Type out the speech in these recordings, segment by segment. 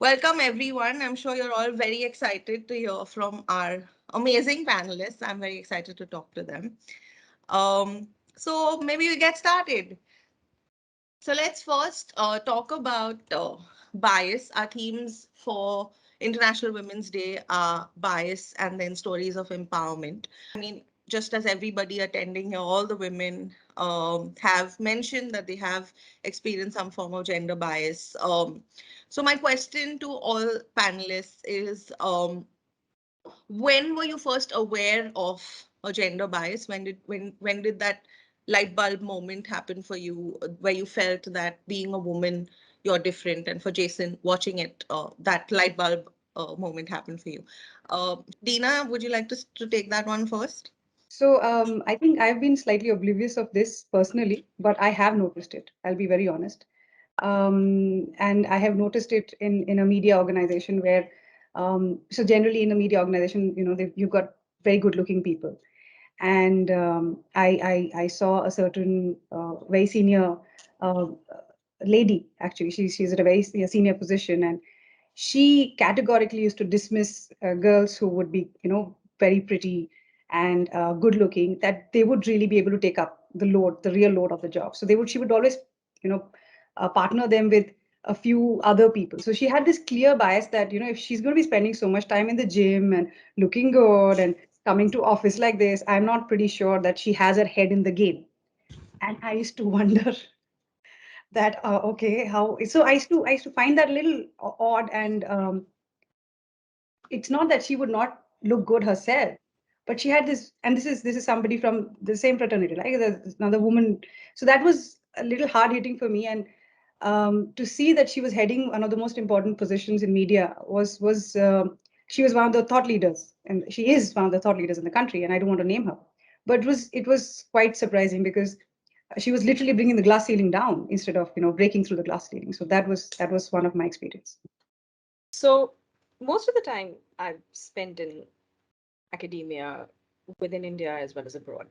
Welcome, everyone. I'm sure you're all very excited to hear from our amazing panelists. I'm very excited to talk to them. So maybe we get started. So let's first talk about bias. Our themes for International Women's Day are bias and then stories of empowerment. I mean, just as everybody attending here, all the women have mentioned that they have experienced some form of gender bias. So my question to all panelists is, when were you first aware of a gender bias? When did that light bulb moment happen for you, where you felt that being a woman you're different? And for Jason, watching it, that light bulb moment happened for you. Dina, would you like to take that one first? So I think I've been slightly oblivious of this personally, but I have noticed it. I'll be very honest. And I have noticed it in a media organization where, so generally in a media organization, you've got very good looking people. And I saw a certain very senior uh, lady, actually, she's at a very senior position, and she categorically used to dismiss girls who would be, very pretty and good looking, that they would really be able to take up the load, the real load of the job. So she would always, you know, partner them with a few other people. So she had this clear bias that, if she's going to be spending so much time in the gym and looking good and coming to office like this, I'm not pretty sure that she has her head in the game. And I used to wonder that, okay, how, so I used to find that a little odd. And it's not that she would not look good herself, but she had this, and this is somebody from the same fraternity, like there's another woman. So that was a little hard hitting for me. And to see that she was heading one of the most important positions in media was she was one of the thought leaders, and she is one of the thought leaders in the country, and I don't want to name her, but it was quite surprising because she was literally bringing the glass ceiling down instead of breaking through the glass ceiling. So that was one of my experience. So, most of the time I've spent in academia within India as well as abroad,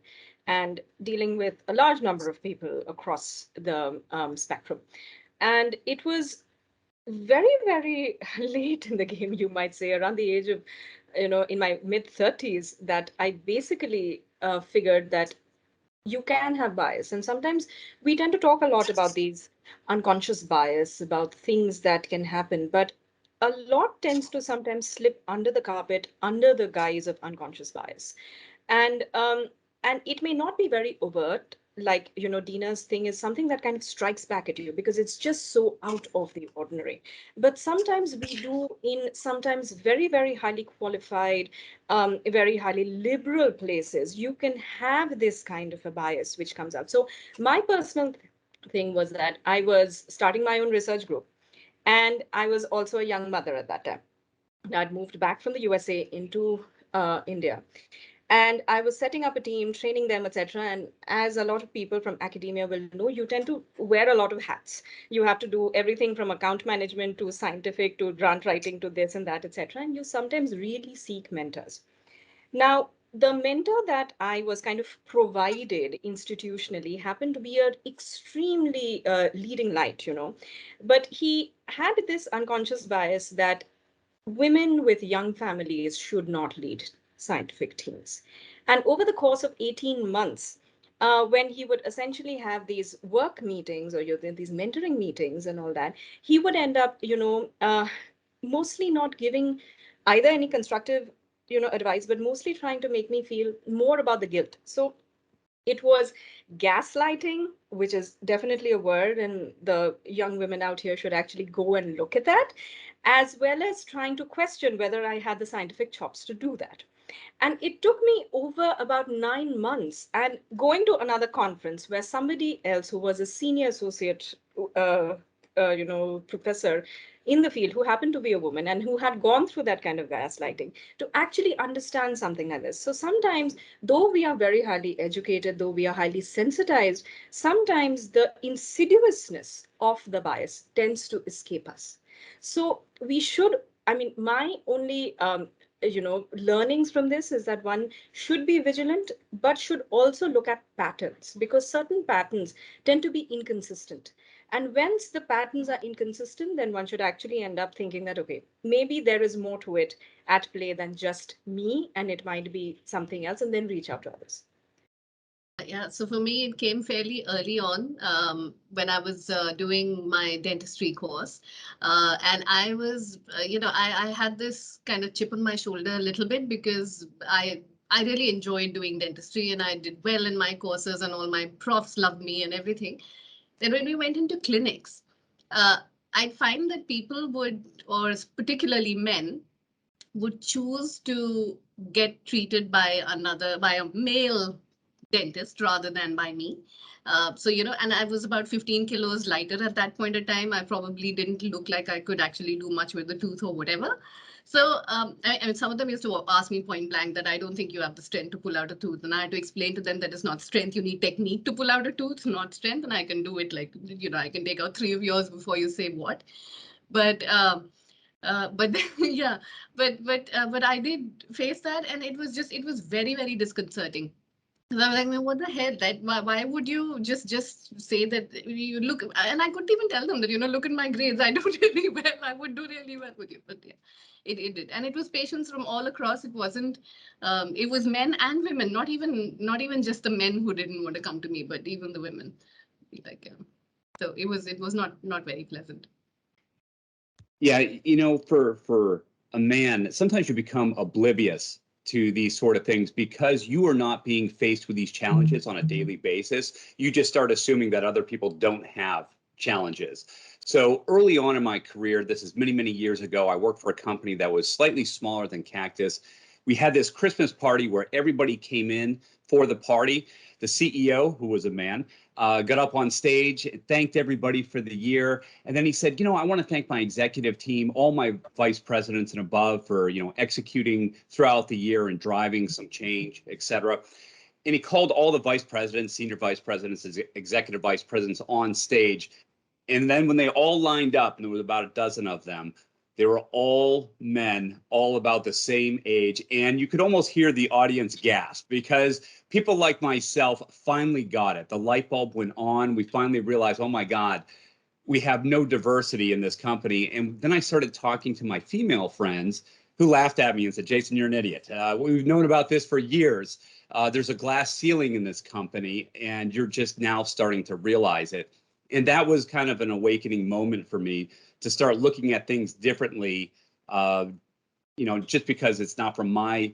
and dealing with a large number of people across the spectrum. And it was very, very late in the game, you might say, around the age of, in my mid 30s, that I basically figured that you can have bias. And sometimes we tend to talk a lot about these unconscious bias, about things that can happen, but a lot tends to sometimes slip under the carpet under the guise of unconscious bias. And um, and it may not be very overt, like, Dina's thing is something that kind of strikes back at you because it's just so out of the ordinary. But sometimes we do, in sometimes very, very highly qualified, very highly liberal places, you can have this kind of a bias which comes out. So my personal thing was that I was starting my own research group, and I was also a young mother at that time. I'd moved back from the USA into India, and I was setting up a team, training them, etc. And as a lot of people from academia will know, you tend to wear a lot of hats. You have to do everything from account management to scientific to grant writing to this and that, etc. And you sometimes really seek mentors. Now, the mentor that I was kind of provided institutionally happened to be an extremely leading light, but he had this unconscious bias that women with young families should not lead scientific teams. And over the course of 18 months, when he would essentially have these work meetings or these mentoring meetings and all that, he would end up, mostly not giving either any constructive, advice, but mostly trying to make me feel more about the guilt. So it was gaslighting, which is definitely a word, and the young women out here should actually go and look at that, as well as trying to question whether I had the scientific chops to do that. And it took me over about 9 months and going to another conference where somebody else who was a senior associate, uh, professor in the field, who happened to be a woman and who had gone through that kind of gaslighting, to actually understand something like this. So sometimes, though we are very highly educated, though we are highly sensitized, sometimes the insidiousness of the bias tends to escape us. So we should, I mean, my only learnings from this is that one should be vigilant but should also look at patterns, because certain patterns tend to be inconsistent. And once the patterns are inconsistent, then one should actually end up thinking that, okay, maybe there is more to it at play than just me, and it might be something else, and then reach out to others. Yeah, so for me, it came fairly early on when I was doing my dentistry course. And I was, I had this kind of chip on my shoulder a little bit because I really enjoyed doing dentistry and I did well in my courses and all my profs loved me and everything. Then when we went into clinics, uh, I'd find that people would, or particularly men, would choose to get treated by a male dentist rather than by me. So, and I was about 15 kilos lighter at that point of time. I probably didn't look like I could actually do much with the tooth or whatever. So, I mean, some of them used to ask me point blank that I don't think you have the strength to pull out a tooth. And I had to explain to them that it's not strength. You need technique to pull out a tooth, not strength. And I can do it like, I can take out 3 of yours before you say what. But but yeah, but I did face that, and it was very, very disconcerting. And I was like, man, what the hell? Why would you just say that you look? And I couldn't even tell them that, look at my grades. I do really well. I would do really well with you. But yeah, it did. And it was patients from all across. It wasn't, it was men and women, not even just the men who didn't want to come to me, but even the women. Like, so it was not very pleasant. Yeah, for a man, sometimes you become oblivious to these sort of things because you are not being faced with these challenges on a daily basis. You just start assuming that other people don't have challenges. So early on in my career, this is many, many years ago, I worked for a company that was slightly smaller than Cactus. We had this Christmas party where everybody came in for the party. The CEO, who was a man, got up on stage, thanked everybody for the year. And then he said, I want to thank my executive team, all my vice presidents and above for, executing throughout the year and driving some change, et cetera. And he called all the vice presidents, senior vice presidents, executive vice presidents on stage. And then when they all lined up, and there was about a dozen of them, they were all men, all about the same age. And you could almost hear the audience gasp because people like myself finally got it. The light bulb went on. We finally realized, oh my God, we have no diversity in this company. And then I started talking to my female friends who laughed at me and said, Jason, you're an idiot. We've known about this for years. There's a glass ceiling in this company, and you're just now starting to realize it. And that was kind of an awakening moment for me to start looking at things differently, just because it's not from my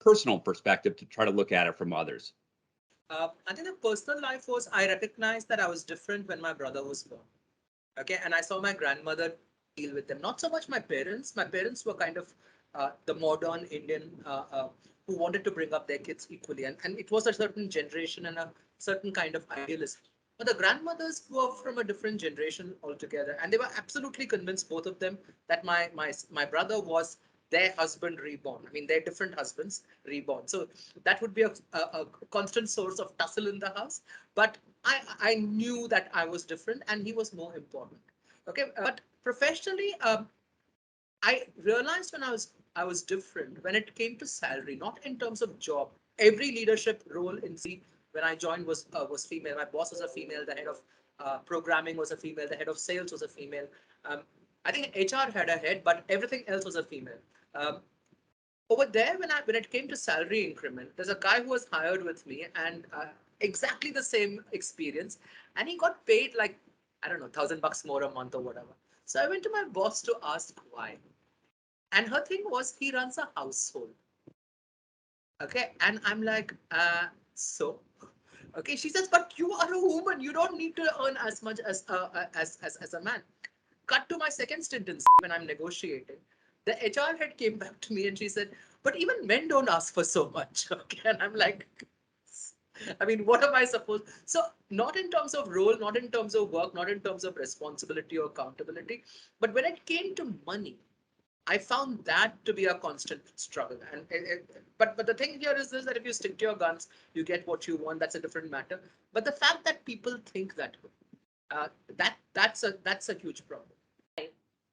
personal perspective to try to look at it from others. I think the personal life was, I recognized that I was different when my brother was born. Okay, and I saw my grandmother deal with them. Not so much my parents. My parents were kind of the modern Indian who wanted to bring up their kids equally. And it was a certain generation and a certain kind of idealism. But the grandmothers were from a different generation altogether. And they were absolutely convinced, both of them, that my brother was their husband reborn. I mean, they're different husbands reborn. So that would be a constant source of tussle in the house. But I knew that I was different and he was more important. Okay, but professionally, I realized when I was different when it came to salary, not in terms of job. Every leadership role in when I joined was female. My boss was a female. The head of programming was a female. The head of sales was a female. I think HR had a head, but everything else was a female. Over there, when it came to salary increment, there's a guy who was hired with me and exactly the same experience, and he got paid like, I don't know, $1,000 more a month or whatever. So I went to my boss to ask why, and her thing was he runs a household. Okay, and I'm like, so. Okay, she says, but you are a woman. You don't need to earn as much as a man. Cut to my second stint in when I'm negotiating. The HR head came back to me and she said, but even men don't ask for so much. Okay, and I'm like, I mean, what am I supposed? So not in terms of role, not in terms of work, not in terms of responsibility or accountability, but when it came to money, I found that to be a constant struggle. And but the thing here is this, that if you stick to your guns, you get what you want. That's a different matter. But the fact that people think that way, that's a huge problem.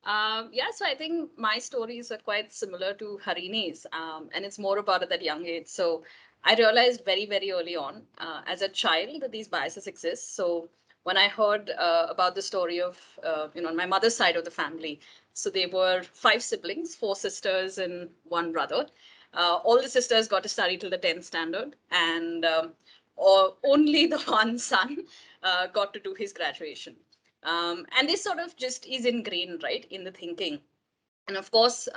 Yeah, so I think my stories are quite similar to Harini's, and it's more about at that young age. So I realized very, very early on, as a child, that these biases exist. So when I heard about the story of, my mother's side of the family. So they were 5 siblings, 4 sisters and 1 brother. All the sisters got to study till the 10th standard, and only the one son got to do his graduation. And this sort of just is ingrained, right, in the thinking. And of course,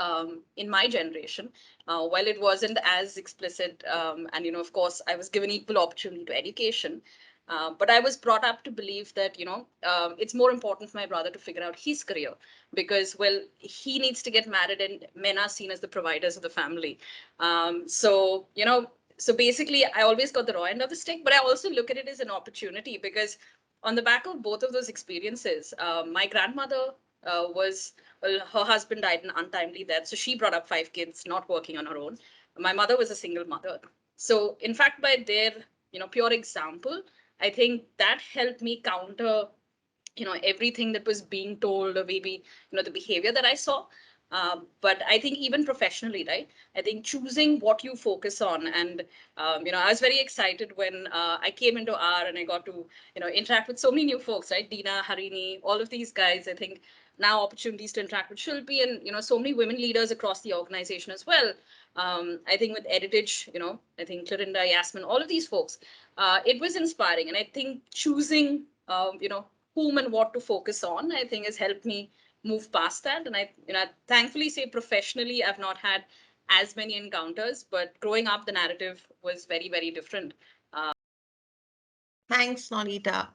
in my generation, while it wasn't as explicit, and of course, I was given equal opportunity to education, but I was brought up to believe that it's more important for my brother to figure out his career, because, well, he needs to get married, and men are seen as the providers of the family. So basically, I always got the raw end of the stick, but I also look at it as an opportunity, because on the back of both of those experiences, my grandmother was, well, her husband died in untimely death, so she brought up 5 kids, not working on her own. My mother was a single mother. So, in fact, by their, pure example, I think that helped me counter, everything that was being told, or maybe, the behavior that I saw. But I think even professionally, right? I think choosing what you focus on, and I was very excited when I came into R and I got to interact with so many new folks, right? Dina, Harini, all of these guys. I think now opportunities to interact with Shilpi, and so many women leaders across the organization as well. I think with Editage, I think Clarinda, Yasmin, all of these folks, it was inspiring, and I think choosing whom and what to focus on, I think has helped me move past that. And I thankfully say professionally, I've not had as many encounters, but growing up, the narrative was very, very different. Thanks, Nolita.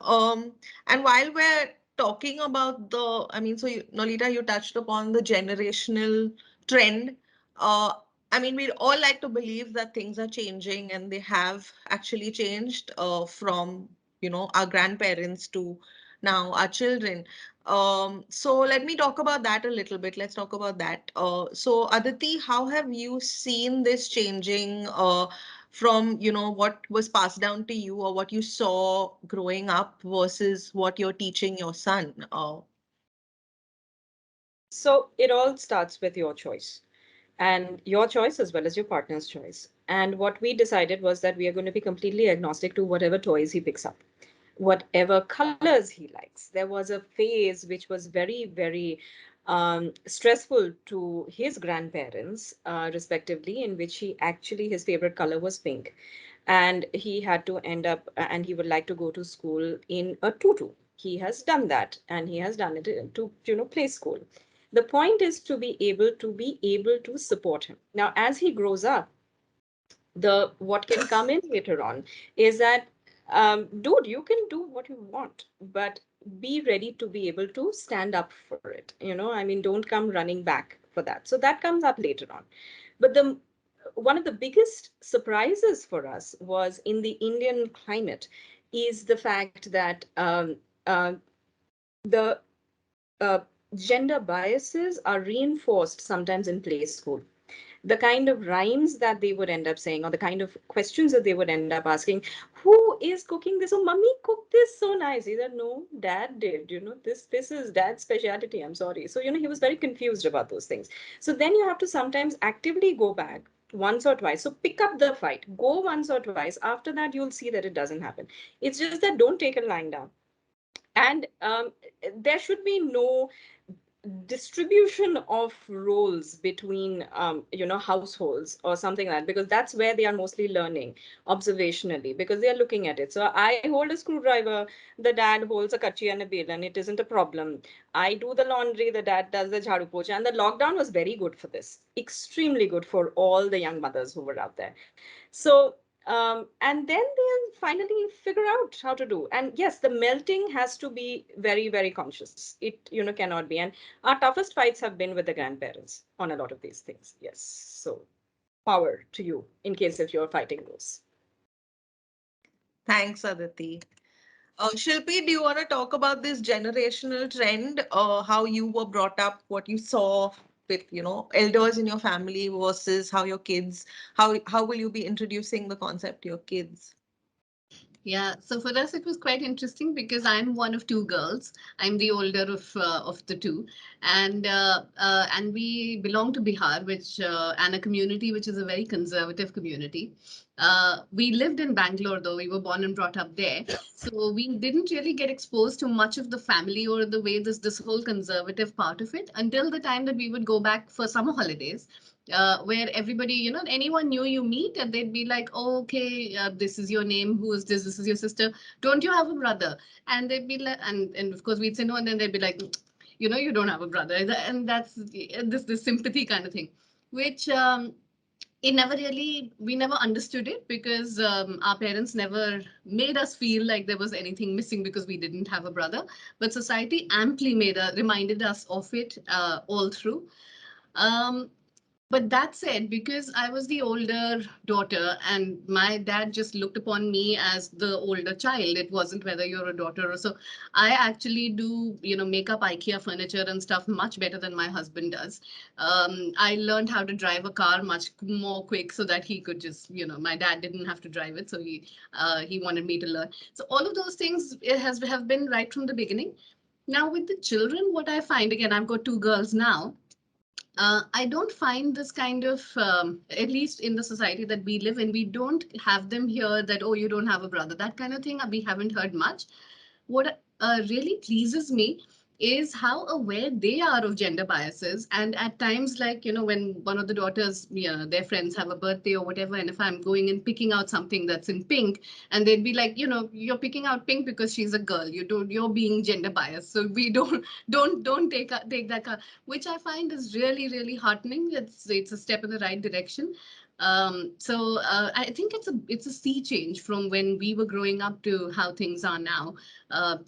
And while we're talking about so Nolita, you touched upon the generational trend. Uh, we'd all like to believe that things are changing, and they have actually changed from, our grandparents to now our children. So let me talk about that a little bit. Let's talk about that. So Aditi, how have you seen this changing? From what was passed down to you or what you saw growing up versus what you're teaching your son. So it all starts with your choice, and your choice as well as your partner's choice. And what we decided was that we are going to be completely agnostic to whatever toys he picks up, whatever colors he likes. There was a phase which was very, very stressful to his grandparents, respectively, in which his favorite color was pink. And he had to end up, and he would like to go to school in a tutu. He has done that, and he has done it to, play school. The point is to be able to support him. Now, as he grows up, the what can come in later on is that, dude, you can do what you want, but be ready to be able to stand up for it. Don't come running back for that. So that comes up later on. But the one of the biggest surprises for us was in the Indian climate is the fact that the uh, gender biases are reinforced sometimes in play school. The kind of rhymes that they would end up saying, or the kind of questions that they would end up asking, who is cooking this? Oh, mummy cooked this so nice. Either no, dad did. This is dad's specialty. I'm sorry. So he was very confused about those things. So then you have to sometimes actively go back once or twice. So pick up the fight. Go once or twice. After that, you'll see that it doesn't happen. It's just that don't take it lying down. And there should be no distribution of roles between households or something like that, because that's where they are mostly learning observationally, because they are looking at it. So I hold a screwdriver, the dad holds a kachi and a bale, and it isn't a problem. I do the laundry, the dad does the jhadu pocha. And the lockdown was very good for this, extremely good for all the young mothers who were out there. So and then they'll finally figure out how to do. And yes, the melting has to be very, very conscious. It cannot be. And our toughest fights have been with the grandparents on a lot of these things. Yes. So power to you in case if you're fighting those. Thanks, Aditi. Shilpi, do you want to talk about this generational trend, how you were brought up, what you saw with, elders in your family versus how your kids, how will you be introducing the concept to your kids? Yeah, so for us it was quite interesting because I'm one of 2 girls. I'm the older of the two, and we belong to Bihar, which and a community which is a very conservative community. We lived in Bangalore, though we were born and brought up there, so we didn't really get exposed to much of the family or the way this whole conservative part of it until the time that we would go back for summer holidays. Where everybody, anyone new you meet, and they'd be like, oh, okay, this is your name. Who is this? This is your sister. Don't you have a brother? And they'd be like, and of course we'd say no, and then they'd be like, you don't have a brother, and that's this sympathy kind of thing, which it never really we never understood it because our parents never made us feel like there was anything missing because we didn't have a brother, but society amply reminded us of it all through. um, but that said, because I was the older daughter and my dad just looked upon me as the older child, it wasn't whether you're a daughter or so. I actually do, make up IKEA furniture and stuff much better than my husband does. I learned how to drive a car much more quick so that he could just, my dad didn't have to drive it, so he wanted me to learn. So all of those things have been right from the beginning. Now with the children, what I find, again, I've got two girls now. I don't find this kind of, at least in the society that we live in, we don't have them here that, oh, you don't have a brother. That kind of thing we haven't heard much. What really pleases me is how aware they are of gender biases. And at times, like, when one of the daughters, their friends have a birthday or whatever, and if I'm going and picking out something that's in pink, and they'd be like, you're picking out pink because she's a girl. You're being gender biased. So we don't take that car, which I find is really, really heartening. It's a step in the right direction. So I think it's a sea change from when we were growing up to how things are now.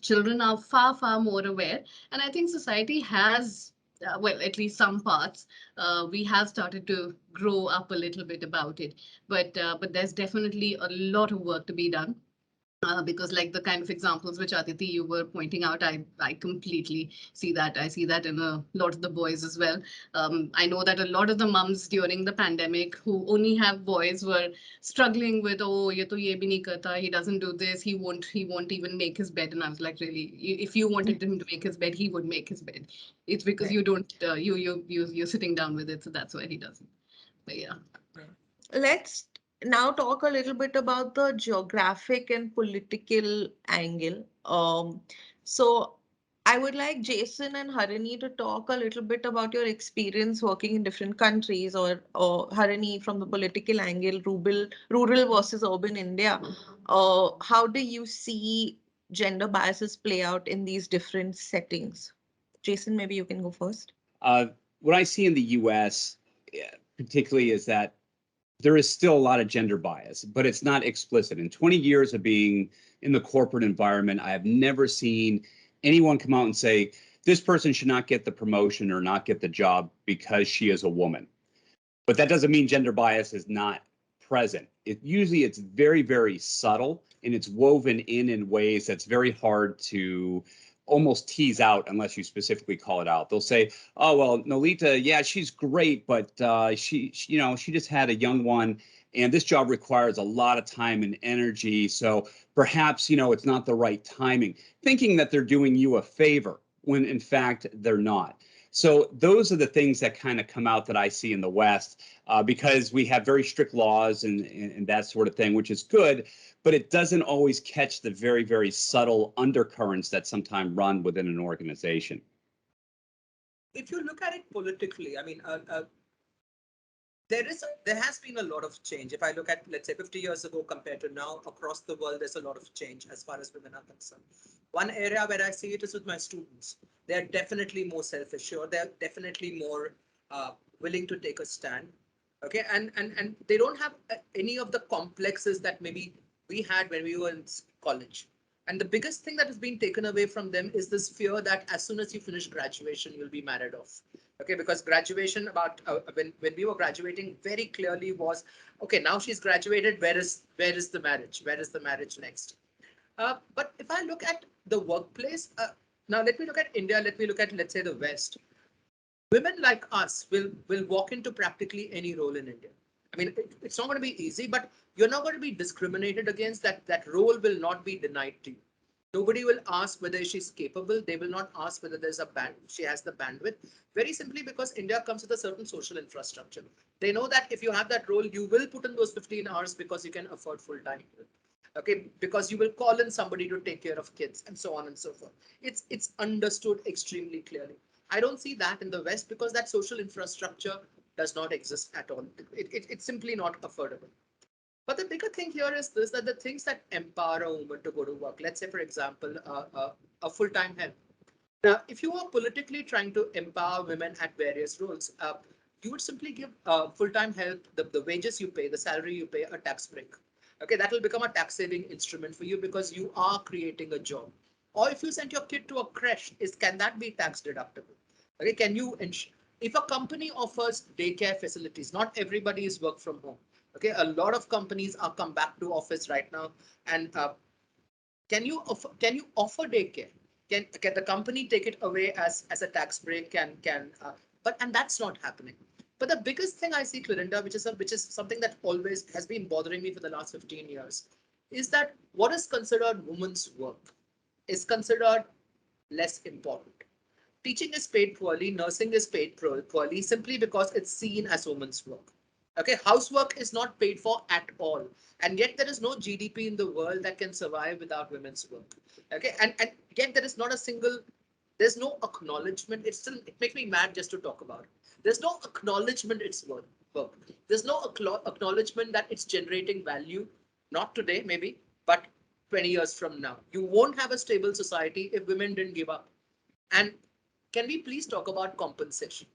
Children are far, far more aware. And I think society has, well, at least some parts, we have started to grow up a little bit about it. But there's definitely a lot of work to be done. Because like the kind of examples which Aditi you were pointing out, I completely see that. I see that in a lot of the boys as well. I know that a lot of the mums during the pandemic who only have boys were struggling with, oh, ye to ye bhi nahi karta, he doesn't do this, he won't even make his bed. And I was like, really, if you wanted him to make his bed, he would make his bed. It's because Right. you don't, you're sitting down with it, so that's why he doesn't. But yeah. Let's now talk a little bit about the geographic and political angle. So I would like Jason and Harini to talk a little bit about your experience working in different countries, or Harini from the political angle, rural versus urban India. How do you see gender biases play out in these different settings? Jason, maybe you can go first. Uh, what I see in the U.S. particularly is that there is still a lot of gender bias, but it's not explicit. In 20 years of being in the corporate environment, I have never seen anyone come out and say, this person should not get the promotion or not get the job because she is a woman. But that doesn't mean gender bias is not present. It's very, very subtle, and it's woven in ways that's very hard to almost tease out unless you specifically call it out. They'll say, "Oh well, Nolita, yeah, she's great, but she just had a young one, and this job requires a lot of time and energy, so perhaps it's not the right timing," thinking that they're doing you a favor when in fact they're not. So those are the things that kind of come out that I see in the West, because we have very strict laws and that sort of thing, which is good, but it doesn't always catch the very, very subtle undercurrents that sometimes run within an organization. If you look at it politically, I mean, there has been a lot of change. If I look at, let's say, 50 years ago compared to now, across the world, there's a lot of change as far as women are concerned. One area where I see it is with my students. They're definitely more self-assured. They're definitely more willing to take a stand. Okay, and they don't have any of the complexes that maybe we had when we were in college. And the biggest thing that has been taken away from them is this fear that as soon as you finish graduation, you'll be married off. Okay, because graduation when we were graduating very clearly was, okay, now she's graduated, where is the marriage? Where is the marriage next? But if I look at the workplace, now let me look at India, let me look at, let's say, the West. Women like us will walk into practically any role in India. I mean, it's not going to be easy, but you're not going to be discriminated against. That role will not be denied to you. Nobody will ask whether she's capable. They will not ask whether there's a band, she has the bandwidth. Very simply because India comes with a certain social infrastructure. They know that if you have that role, you will put in those 15 hours because you can afford full time. Okay, because you will call in somebody to take care of kids and so on and so forth. It's understood extremely clearly. I don't see that in the West because that social infrastructure does not exist at all. It's simply not affordable. But the bigger thing here is this, that the things that empower a woman to go to work, let's say, for example, a full time help. Now, if you are politically trying to empower women at various roles, you would simply give full time help, the wages you pay, the salary you pay, a tax break. Okay, that will become a tax saving instrument for you because you are creating a job. Or if you send your kid to a creche, can that be tax deductible? Okay, can you if a company offers daycare facilities, not everybody is work from home. Okay, a lot of companies are come back to office right now, and can you offer daycare? Can the company take it away as a tax break? But and that's not happening. But the biggest thing I see, Clarinda, which is something that always has been bothering me for the last 15 years, is that what is considered women's work is considered less important. Teaching is paid poorly, nursing is paid poorly simply because it's seen as women's work. Okay, housework is not paid for at all. And yet there is no GDP in the world that can survive without women's work. Okay, and yet there is not a single, there's no acknowledgement. It makes me mad just to talk about it. There's no acknowledgement it's work. There's no acknowledgement that it's generating value, not today maybe, but 20 years from now. You won't have a stable society if women didn't give up. And can we please talk about compensation?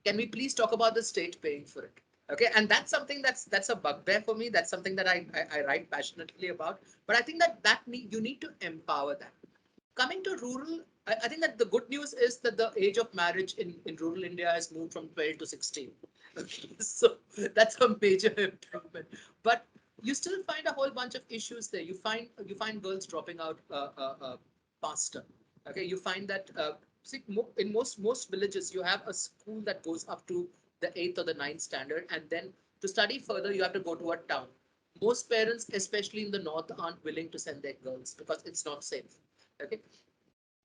Can we please talk about the state paying for it? Okay, and that's something that's a bugbear for me. That's something that I write passionately about. But I think you need to empower that. Coming to rural, I think that the good news is that the age of marriage in rural India has moved from 12 to 16. Okay, so that's a major improvement. But you still find a whole bunch of issues there. You find girls dropping out faster. Okay, you find that see, in most villages you have a school that goes up to the eighth or the ninth standard, and then to study further you have to go to a town. Most parents, especially in the north, aren't willing to send their girls because it's not safe. Okay,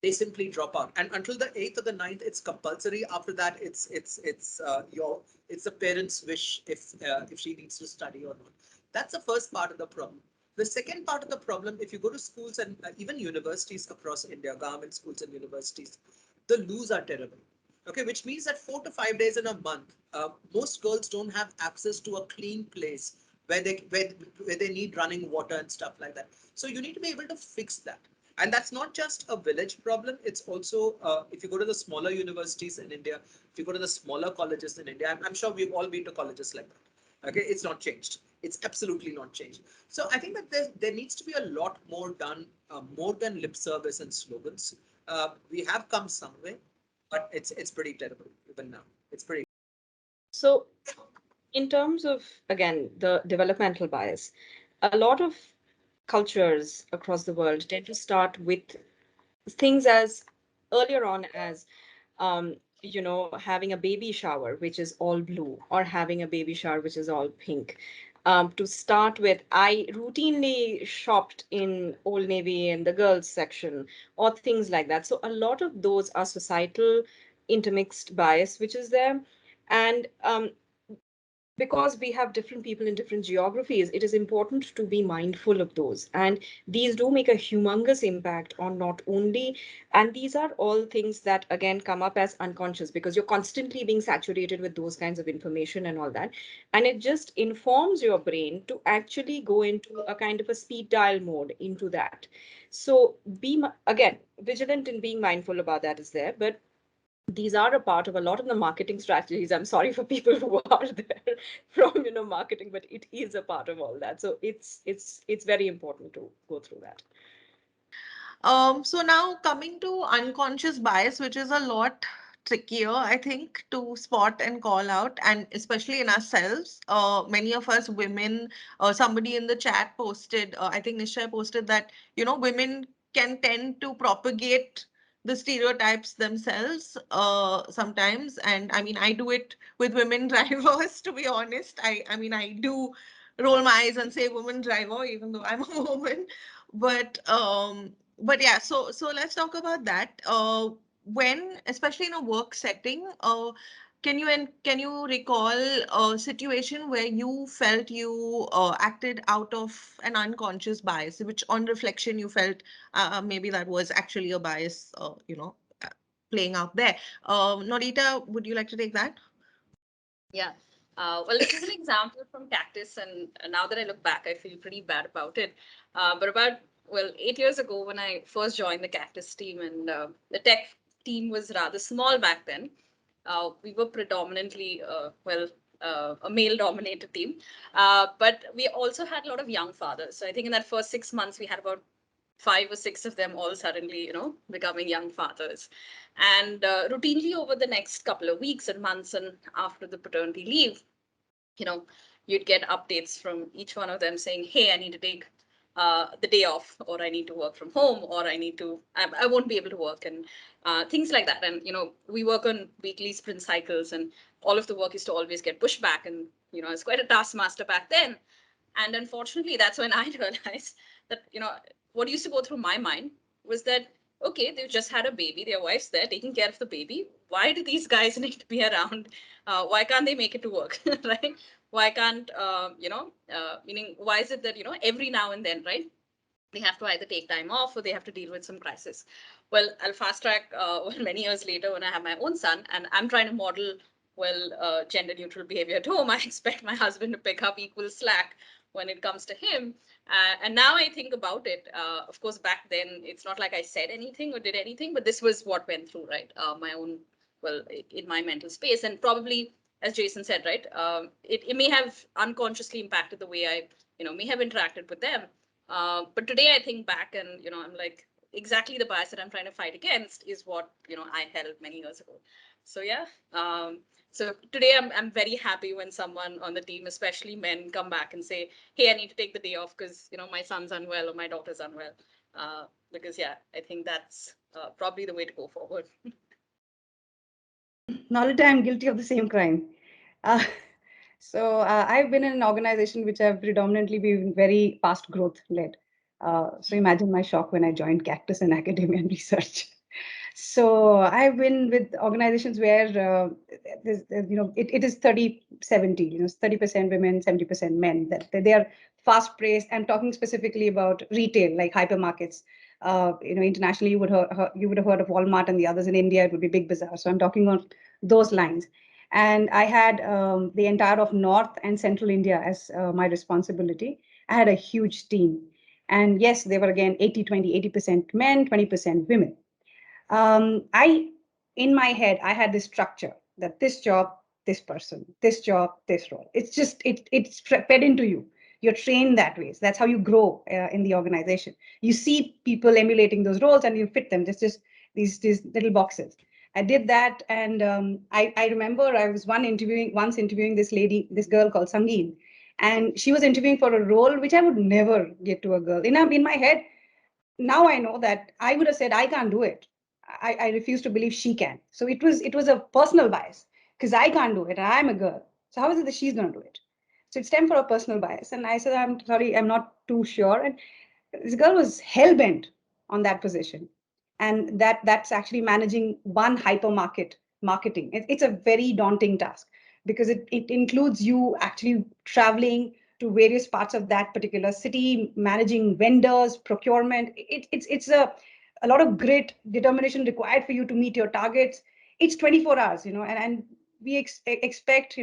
they simply drop out, and until the eighth or the ninth it's compulsory. After that it's the parents wish if she needs to study or not. That's the first part of the problem. The second part of the problem, if you go to schools and even universities across India, government schools and universities, the loos are terrible. Okay, which means that 4 to 5 days in a month, most girls don't have access to a clean place where they need running water and stuff like that. So you need to be able to fix that. And that's not just a village problem. It's also, if you go to the smaller universities in India, if you go to the smaller colleges in India, I'm sure we've all been to colleges like that. Okay, it's not changed. It's absolutely not changed. So I think that there needs to be a lot more done, more than lip service and slogans. We have come some way, but it's pretty terrible even now. It's pretty. So, in terms of, again, the developmental bias, a lot of cultures across the world tend to start with things as earlier on as having a baby shower which is all blue, or having a baby shower which is all pink. To start with, I routinely shopped in Old Navy in the girls section, or things like that. So a lot of those are societal intermixed bias which is there. And because we have different people in different geographies, it is important to be mindful of those. And these do make a humongous impact on not only, and these are all things that again come up as unconscious because you're constantly being saturated with those kinds of information and all that. And it just informs your brain to actually go into a kind of a speed dial mode into that. So again, vigilant in being mindful about that is there. But these are a part of a lot of the marketing strategies. I'm sorry for people who are there from marketing, but it is a part of all that. So it's very important to go through that. So now coming to unconscious bias, which is a lot trickier, I think, to spot and call out, and especially in ourselves. Many of us women, somebody in the chat posted, I think Nisha posted that, women can tend to propagate the stereotypes themselves sometimes. And I mean, I do it with women drivers, to be honest. I mean, I do roll my eyes and say woman driver, even though I'm a woman. But But yeah, so let's talk about that. When, especially in a work setting, can you recall a situation where you felt you acted out of an unconscious bias, which on reflection you felt maybe that was actually a bias, uh, playing out there. Nolita, would you like to take that? Yeah. Well, this is an example from Cactus, and now that I look back, I feel pretty bad about it. But about, well, 8 years ago, when I first joined the Cactus team, and the tech team was rather small back then, we were predominantly, a male-dominated team. But we also had a lot of young fathers. So I think in that first 6 months, we had about 5 or 6 of them all suddenly, becoming young fathers. And routinely over the next couple of weeks and months and after the paternity leave, you know, you'd get updates from each one of them saying, hey, I need to take the day off, or I need to work from home, or I won't be able to work, and things like that. And, we work on weekly sprint cycles, and all of the work is to always get pushed back. And, I was quite a taskmaster back then. And unfortunately, that's when I realized that, what used to go through my mind was that, okay, they've just had a baby, their wife's there taking care of the baby. Why do these guys need to be around? Why can't they make it to work, right? Why can't, meaning, why is it that, every now and then, right? They have to either take time off or they have to deal with some crisis. Well, I'll fast track many years later when I have my own son and I'm trying to model, gender neutral behavior at home. I expect my husband to pick up equal slack when it comes to him. And now I think about it, of course, back then, it's not like I said anything or did anything, but this was what went through, right? My own, in my mental space. And probably, as Jason said, right, it may have unconsciously impacted the way I, may have interacted with them. But today I think back and, I'm like, exactly the bias that I'm trying to fight against is what, I held many years ago. So yeah. So today I'm very happy when someone on the team, especially men, come back and say, hey, I need to take the day off because, my son's unwell or my daughter's unwell. Because yeah, I think that's probably the way to go forward. Nolita, I'm guilty of the same crime. Uh, I've been in an organization which have predominantly been very fast growth led. So imagine my shock when I joined Cactus in academia and research. So I've been with organizations where it is 30-70, 30% women, 70% men. That they are fast paced. I'm talking specifically about retail, like hypermarkets. Internationally, you would have heard of Walmart and the others. In India, it would be Big Bazaar. So I'm talking on those lines. And I had the entire of North and Central India as my responsibility. I had a huge team. And yes, they were again 80-20, 80% men, 20% women. In my head, I had this structure that this job, this person, this job, this role. It's fed into you. You're trained that way. So that's how you grow in the organization. You see people emulating those roles and you fit them. Just these little boxes. I did that, and I remember I was once interviewing this girl called Sangeet, and she was interviewing for a role which I would never get to a girl. In my head, now I know that I would have said I can't do it. I refuse to believe she can. So it was a personal bias because I can't do it and I'm a girl. So how is it that she's going to do it? So it stemmed for a personal bias. And I said, I'm sorry, I'm not too sure. And this girl was hell bent on that position. And that's actually managing one hypermarket marketing. It's a very daunting task because it includes you actually traveling to various parts of that particular city, managing vendors, procurement. It's a lot of grit, determination required for you to meet your targets. It's 24 hours, and we expect,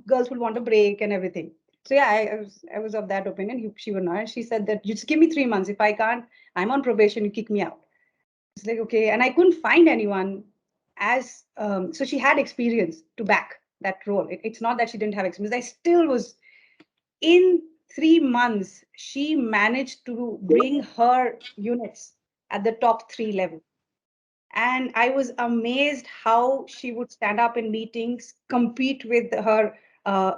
girls will want a break and everything. So yeah, I was of that opinion. She would not. She said that you just give me 3 months. If I can't, I'm on probation. You kick me out. It's like okay, and I couldn't find anyone as so she had experience to back that role. It's not that she didn't have experience. I still was in 3 months. She managed to bring her units at the top 3 level. And I was amazed how she would stand up in meetings, compete with her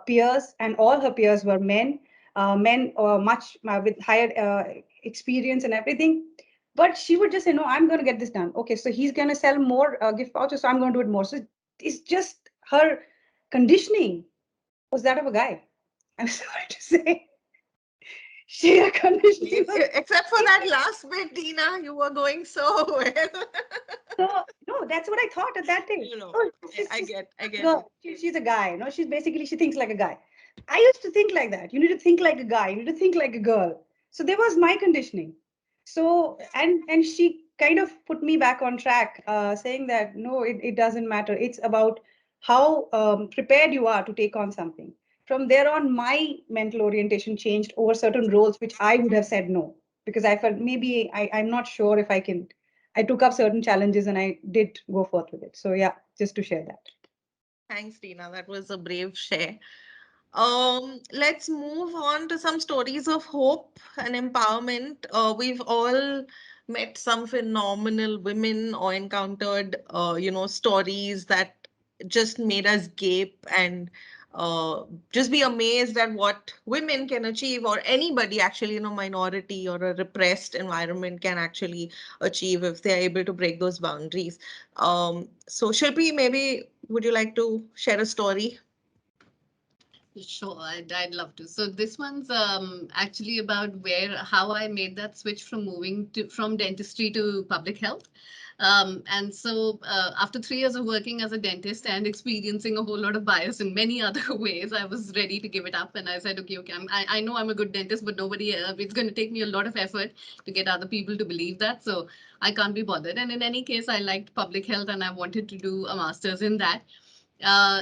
peers, and all her peers were men, men much with higher experience and everything. But she would just say, "No, I'm going to get this done." Okay, so he's going to sell more gift vouchers, so I'm going to do it more. So it's just her conditioning was that of a guy. I'm sorry to say. Sheer conditioning. Except for that last bit, Dina, you were going so well. So no, that's what I thought at that time. You know, Oh, I get girl. it. She's a guy. No, she's basically she thinks like a guy. I used to think like that. You need to think like a guy. You need to think like a girl. So there was my conditioning. So and she kind of put me back on track, saying that no, it doesn't matter. It's about how prepared you are to take on something. From there on, my mental orientation changed over certain roles, which I would have said no because I felt maybe I'm not sure if I can. I took up certain challenges and I did go forth with it. So yeah, just to share that. Thanks, Dina. That was a brave share. Let's move on to some stories of hope and empowerment. We've all met some phenomenal women or encountered, stories that just made us gape and just be amazed at what women can achieve, or anybody actually, minority or a repressed environment can actually achieve if they are able to break those boundaries. So Shilpi, maybe would you like to share a story? Sure, I'd love to. So this one's actually about how I made that switch from from dentistry to public health. And so after 3 years of working as a dentist and experiencing a whole lot of bias in many other ways, I was ready to give it up. And I said, okay, I know I'm a good dentist, but it's going to take me a lot of effort to get other people to believe that. So I can't be bothered. And in any case, I liked public health and I wanted to do a master's in that.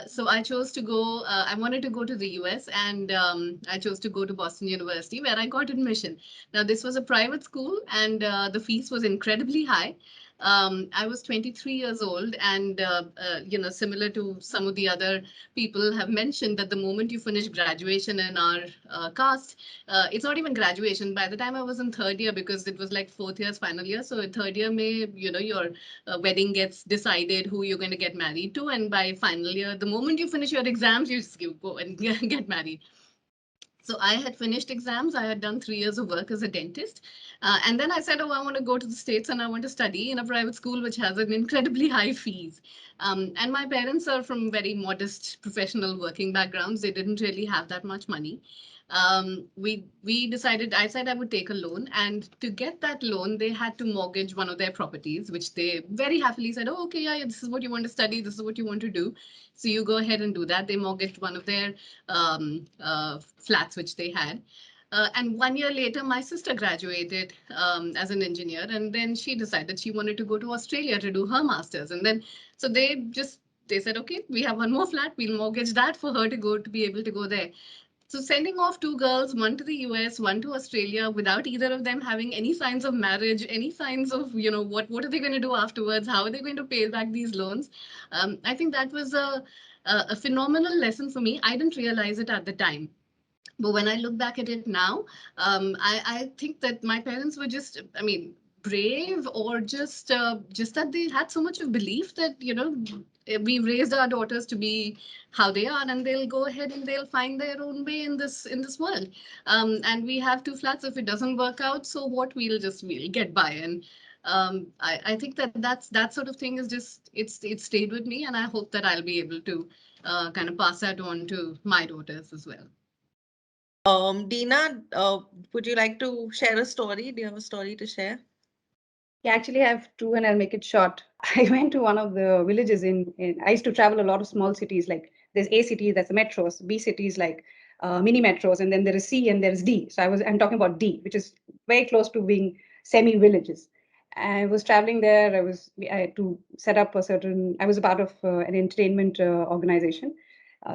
So I chose to go, I wanted to go to the US, and I chose to go to Boston University where I got admission. Now, this was a private school and the fees was incredibly high. I was 23 years old, and similar to some of the other people have mentioned, that the moment you finish graduation in our caste, it's not even graduation. By the time I was in third year, because it was like fourth year's final year, so in third year may, your wedding gets decided, who you're going to get married to, and by final year, the moment you finish your exams, you just go and get married. So I had finished exams. I had done 3 years of work as a dentist. And then I said, oh, I want to go to the States and I want to study in a private school which has an incredibly high fees. And my parents are from very modest professional working backgrounds. They didn't really have that much money. We decided, I said I would take a loan, and to get that loan they had to mortgage one of their properties, which they very happily said, oh, okay, yeah, this is what you want to study, this is what you want to do, so you go ahead and do that. They mortgaged one of their flats which they had. And 1 year later, my sister graduated as an engineer, and then she decided she wanted to go to Australia to do her master's. And then, so they said, okay, we have one more flat, we'll mortgage that for her to be able to go there. So sending off two girls, one to the US, one to Australia, without either of them having any signs of marriage, any signs of, what are they going to do afterwards? How are they going to pay back these loans? I think that was a phenomenal lesson for me. I didn't realize it at the time. But when I look back at it now, I think that my parents were just, I mean, brave, or just that they had so much of belief that, we raised our daughters to be how they are, and they'll go ahead and they'll find their own way in this world. And we have two flats. If it doesn't work out, so what? We'll get by. And I think that sort of thing is just it stayed with me, and I hope that I'll be able to kind of pass that on to my daughters as well. Dina, would you like to share a story? Do you have a story to share? Yeah, actually, I have two, and I'll make it short. I went to one of the villages I used to travel a lot of small cities. Like there's A cities, that's the metros, B cities like mini metros, and then there is C and there is D. So I'm talking about D, which is very close to being semi villages. I was traveling there. I had to set up I was a part of an entertainment organization,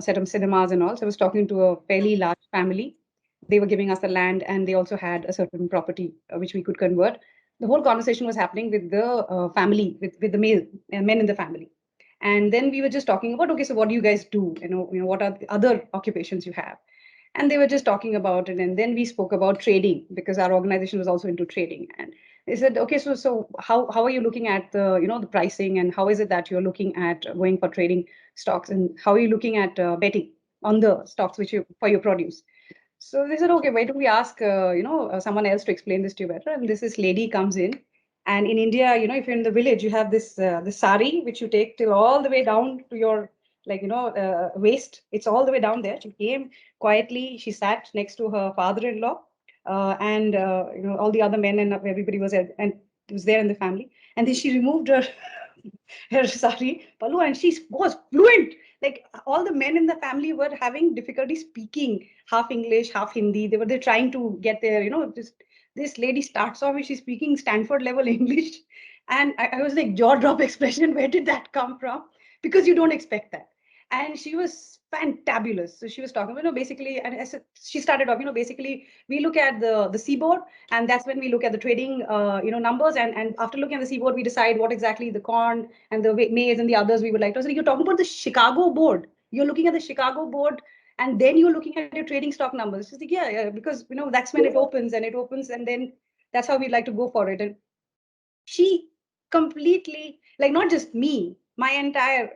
set up cinemas and all. So I was talking to a fairly large family. They were giving us the land, and they also had a certain property which we could convert. The whole conversation was happening with the family, with the men in the family. And then we were just talking about, okay, so what do you guys do? What are the other occupations you have? And they were just talking about it. And then we spoke about trading, because our organization was also into trading. And they said, okay, so how are you looking at the pricing, and how is it that you're looking at going for trading stocks, and how are you looking at betting on the stocks for your produce? So they said, okay, why don't we ask, someone else to explain this to you better? And this lady comes in, and in India, if you're in the village, you have the sari, which you take till all the way down to your, waist. It's all the way down there. She came quietly. She sat next to her father-in-law. and all the other men and everybody was and it was there in the family. And then she removed her her sari pallu, and she was fluent. Like all the men in the family were having difficulty speaking half English, half Hindi. They're trying to get there. This lady starts off and she's speaking Stanford level English, and I was like jaw drop expression. Where did that come from? Because you don't expect that. And she was fantabulous. So she was talking, basically, and I said, she started off, basically we look at the seaboard, and that's when we look at the trading, numbers. And after looking at the seaboard, we decide what exactly the corn and the maize and the others we would like to. So you're talking about the Chicago board. You're looking at the Chicago board, and then you're looking at your trading stock numbers. She's like, yeah, because that's when it opens, and then that's how we like to go for it. And she completely, like, not just me, my entire,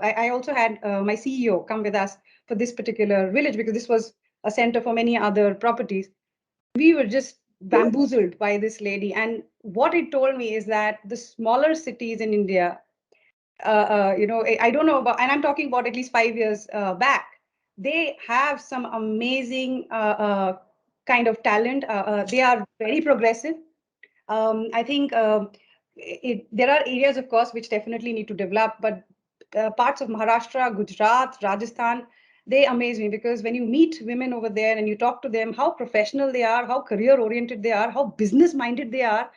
I also had my CEO come with us for this particular village, because this was a center for many other properties. We were just bamboozled by this lady. And what it told me is that the smaller cities in India, I don't know about, and I'm talking about at least 5 years back, they have some amazing kind of talent. They are very progressive. I think there are areas, of course, which definitely need to develop, but parts of Maharashtra, Gujarat, Rajasthan, they amaze me, because when you meet women over there and you talk to them, how professional they are, how career oriented they are, how business minded they are,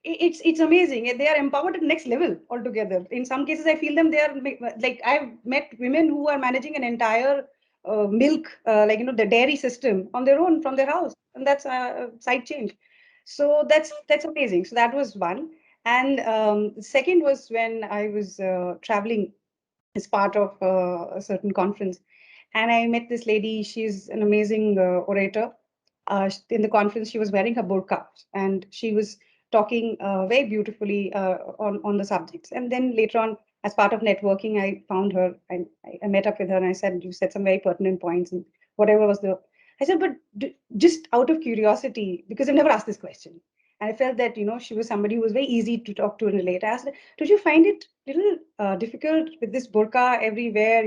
it's amazing. They are empowered at the next level altogether. In some cases, I feel them, they are like, I've met women who are managing an entire milk, the dairy system on their own from their house, and that's a side change. So that's amazing. So that was one. And second was when I was traveling as part of a certain conference, and I met this lady. She's an amazing orator. In the conference, she was wearing her burqa, and she was talking very beautifully on the subjects. And then later on, as part of networking, I found her and I met up with her, and I said, "You said some very pertinent points, and whatever was the." I said, "But just out of curiosity, because I've never asked this question." And I felt that she was somebody who was very easy to talk to and relate. I asked her, "Did you find it a little difficult with this burqa everywhere?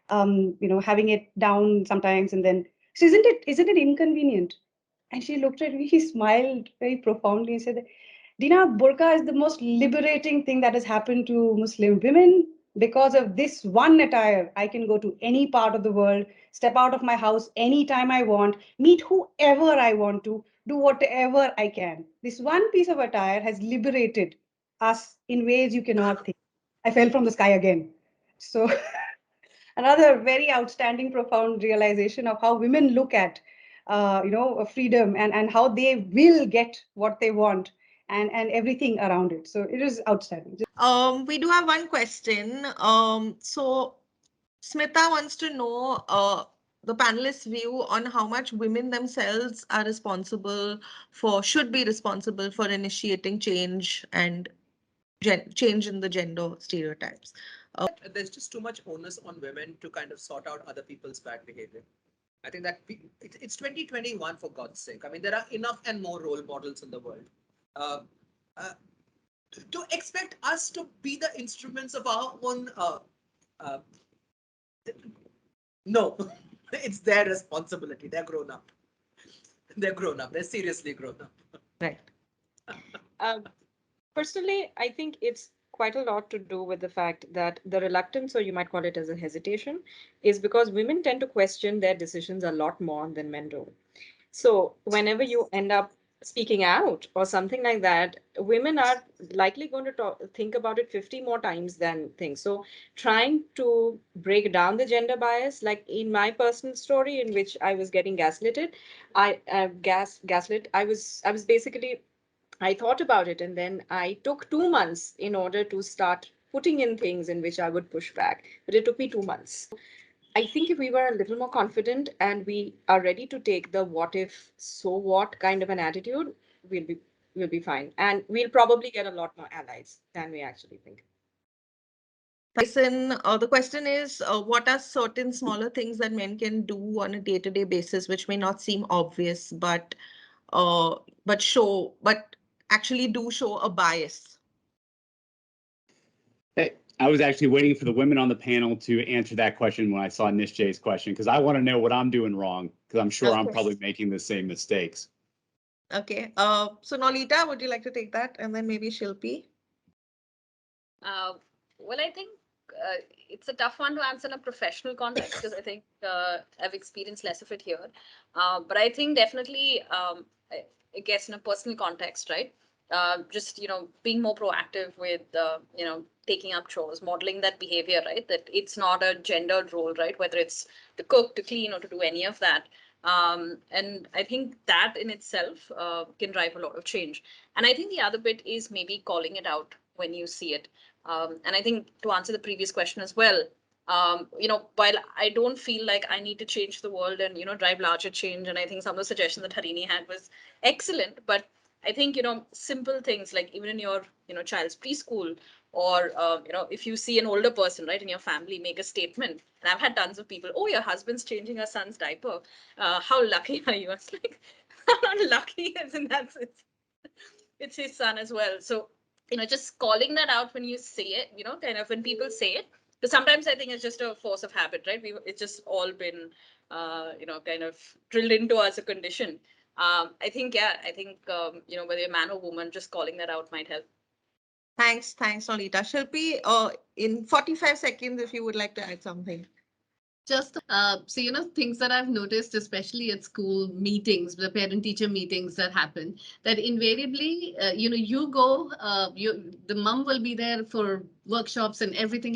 Having it down sometimes, and then so isn't it inconvenient?" And she looked at me, she smiled very profoundly and said, "Dina, burqa is the most liberating thing that has happened to Muslim women. Because of this one attire, I can go to any part of the world, step out of my house anytime I want, meet whoever I want to, do whatever I can. This one piece of attire has liberated us in ways you cannot think." I fell from the sky again. So another very outstanding, profound realization of how women look at, freedom, and how they will get what they want, and everything around it. So it is outstanding. We do have one question. So Smita wants to know the panelists' view on how much women themselves are responsible should be responsible for initiating change and change in the gender stereotypes. There's just too much onus on women to kind of sort out other people's bad behavior. I think that it's 2021, for God's sake. I mean, there are enough and more role models in the world. Uh, uh, to expect us to be the instruments of our own, uh, no, it's their responsibility. They're grown up. They're grown up. They're seriously grown up. Right. Personally, I think it's quite a lot to do with the fact that the reluctance, or you might call it as a hesitation, is because women tend to question their decisions a lot more than men do. So whenever you end up speaking out or something like that, women are likely going to think about it 50 more times than things. So trying to break down the gender bias, like in my personal story in which I was getting gaslighted, gaslit. I was basically, I thought about it, and then I took 2 months in order to start putting in things in which I would push back. But it took me 2 months. I think if we were a little more confident and we are ready to take the what if, so what kind of an attitude, we'll be fine. And we'll probably get a lot more allies than we actually think. Tyson, the question is, what are certain smaller things that men can do on a day-to-day basis, which may not seem obvious, but actually do show a bias? I was actually waiting for the women on the panel to answer that question when I saw Nishjay's question, because I want to know what I'm doing wrong, because I'm sure I'm probably making the same mistakes. Okay. So Nolita, would you like to take that? And then maybe Shilpi? Well, I think it's a tough one to answer in a professional context because I think I've experienced less of it here. But I think definitely, I guess in a personal context, right? Just being more proactive with taking up chores, modeling that behavior, right? That it's not a gendered role, right? Whether it's to cook, to clean, or to do any of that. And I think that in itself can drive a lot of change. And I think the other bit is maybe calling it out when you see it. And I think to answer the previous question as well, while I don't feel like I need to change the world and, drive larger change, and I think some of the suggestions that Harini had was excellent, but I think, simple things like even in your, child's preschool or, if you see an older person, right, in your family make a statement, and I've had tons of people, oh, your husband's changing your son's diaper. How lucky are you? I was like, I'm not lucky as in that sense. It's his son as well. So, just calling that out when you say it, kind of when people say it, because sometimes I think it's just a force of habit, right? It's just all been, kind of drilled into us a condition. I think, whether you're a man or woman, just calling that out might help. Thanks, Nolita. Shilpi, in 45 seconds, if you would like to add something. Just so things that I've noticed, especially at school meetings, the parent teacher meetings that happen, that invariably you go, the mom will be there for workshops and everything.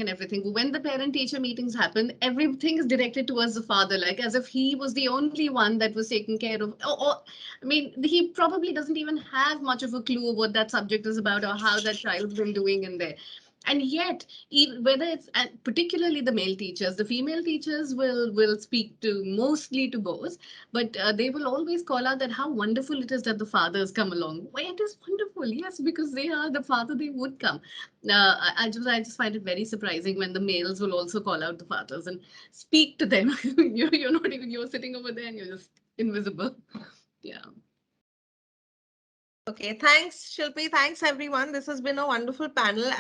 When the parent teacher meetings happen, everything is directed towards the father, like as if he was the only one that was taking care of, I mean, he probably doesn't even have much of a clue of what that subject is about or how that child's been doing in there. And yet, whether it's particularly the male teachers, the female teachers will speak to mostly to boys, but they will always call out that how wonderful it is that the fathers come along. Why it is wonderful, yes, because they are the father, they would come. I just find it very surprising when the males will also call out the fathers and speak to them. You're not even, you're sitting over there and you're just invisible. Yeah. Okay, thanks, Shilpi. Thanks, everyone. This has been a wonderful panel.